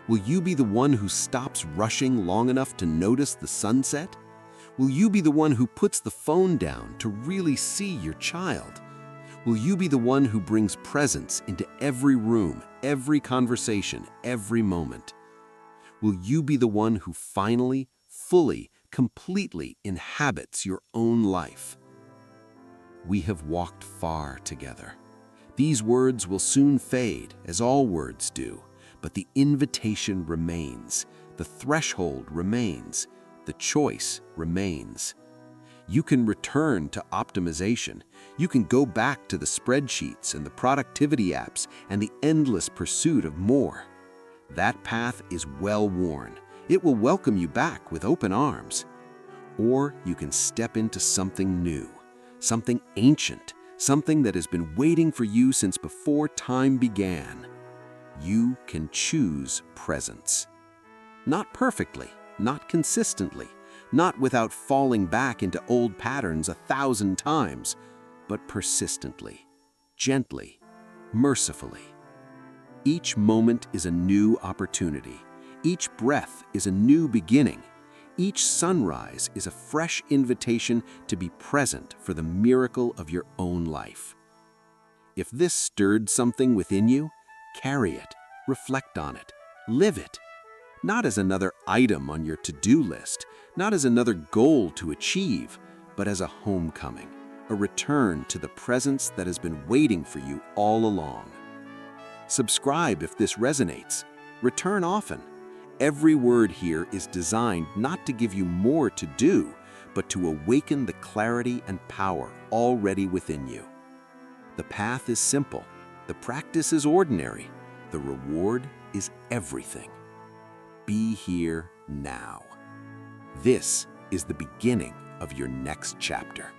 Will you be the one who stops rushing long enough to notice the sunset? Will you be the one who puts the phone down to really see your child? Will you be the one who brings presence into every room, every conversation, every moment? Will you be the one who finally, fully, completely inhabits your own life? We have walked far together. These words will soon fade, as all words do, but the invitation remains, the threshold remains, the choice remains. You can return to optimization. You can go back to the spreadsheets and the productivity apps and the endless pursuit of more. That path is well-worn. It will welcome you back with open arms. Or you can step into something new, something ancient, something that has been waiting for you since before time began. You can choose presence. Not perfectly, not consistently, not without falling back into old patterns 1,000 times, but persistently, gently, mercifully. Each moment is a new opportunity. Each breath is a new beginning. Each sunrise is a fresh invitation to be present for the miracle of your own life. If this stirred something within you, carry it, reflect on it, live it. Not as another item on your to-do list, not as another goal to achieve, but as a homecoming, a return to the presence that has been waiting for you all along. Subscribe if this resonates. Return often. Every word here is designed not to give you more to do, but to awaken the clarity and power already within you. The path is simple. The practice is ordinary. The reward is everything. Be here now. This is the beginning of your next chapter.